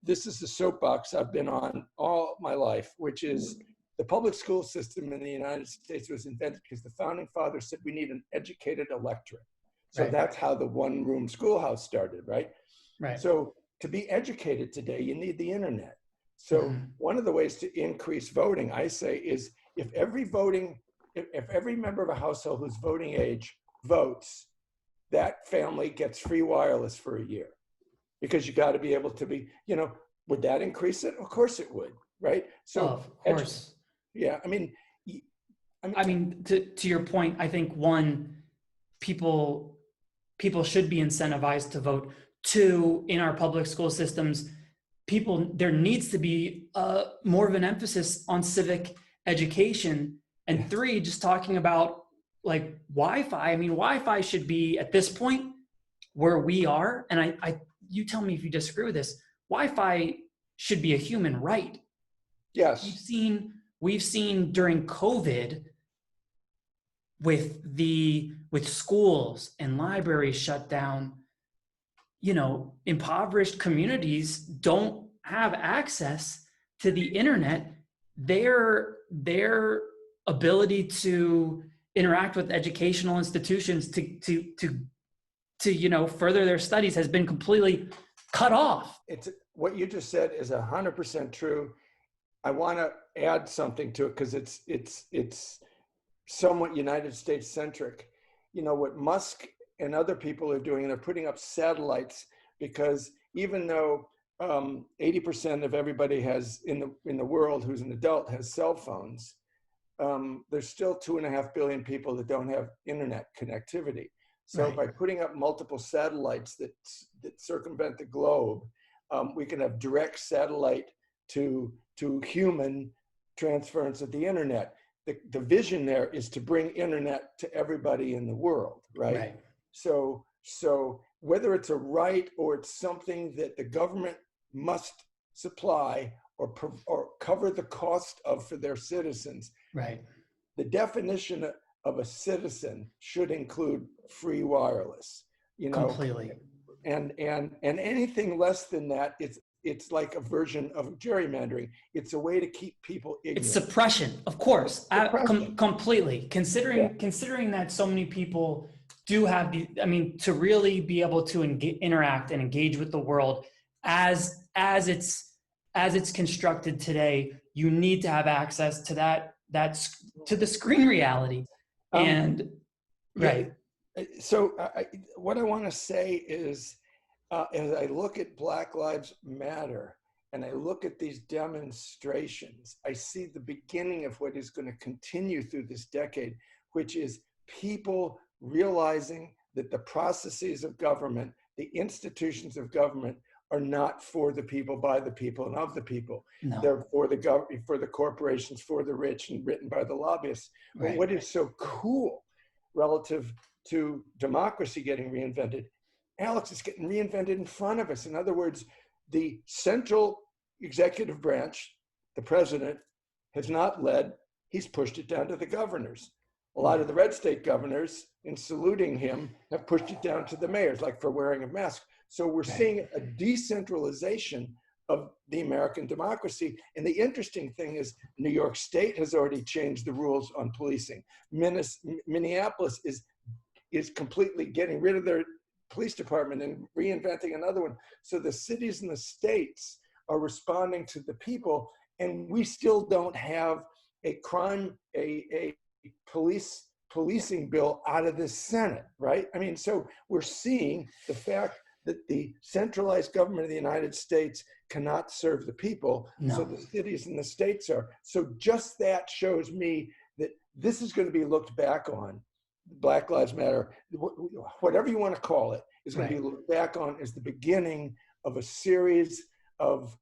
this is the soapbox I've been on all my life, which is the public school system in the United States was invented because the founding fathers said we need an educated electorate. So Right. that's how the one-room schoolhouse started, right? Right. So to be educated today, you need the internet. So one of the ways to increase voting, I say, is if every member of a household who's voting age votes, that family gets free wireless for a year. Because you got to be able to be, would that increase it? Of course it would, right? So of course. Yeah, I mean, to your point, I think one, people should be incentivized to vote. Two, in our public school systems, there needs to be more of an emphasis on civic education. And three, just talking about like Wi-Fi. I mean, Wi-Fi should be at this point where we are, and you tell me if you disagree with this, Wi-Fi should be a human right. Yes. We've seen during COVID with schools and libraries shut down, impoverished communities don't have access to the internet. Their ability to interact with educational institutions to further their studies has been completely cut off. It's what you just said is 100% true. I want to add something to it because it's somewhat United States centric. What Musk and other people are doing, they're putting up satellites because even though 80% of everybody has in the world who's an adult has cell phones, there's still 2.5 billion people that don't have internet connectivity. So Right. by putting up multiple satellites that circumvent the globe, we can have direct satellite to human transference of the internet. The vision there is to bring internet to everybody in the world, right? Right. So whether it's a right or it's something that the government must supply or cover the cost of for their citizens, right? The definition of a citizen should include free wireless, Completely. And anything less than that, it's like a version of gerrymandering. It's a way to keep people ignorant. It's suppression, of course. Completely. Considering that so many people do have to really be able to interact and engage with the world as it's constructed today, you need to have access to to the screen reality. Right. So what I want to say is, as I look at Black Lives Matter and I look at these demonstrations, I see the beginning of what is going to continue through this decade, which is people realizing that the processes of government, the institutions of government are not for the people, by the people, and of the people. No. They're for the government, for the corporations, for the rich, and written by the lobbyists. Right. But what is so cool relative to democracy getting reinvented, Alex, is getting reinvented in front of us. In other words, the central executive branch, the president, has not led, he's pushed it down to the governors. A lot of the red state governors, in saluting him, have pushed it down to the mayors, like for wearing a mask. So we're seeing a decentralization of the American democracy. And the interesting thing is New York State has already changed the rules on policing. Minneapolis is completely getting rid of their police department and reinventing another one. So the cities and the states are responding to the people, and we still don't have a policing bill out of the Senate, right? I mean, so we're seeing the fact that the centralized government of the United States cannot serve the people. No. So the cities and the states are. So just that shows me that this is going to be looked back on. Black Lives Matter, whatever you want to call it, is going to be looked back on as the beginning of a series of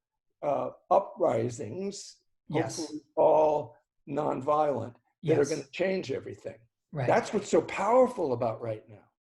uprisings, hopefully all nonviolent, that are going to change everything. Right. That's what's so powerful about right now.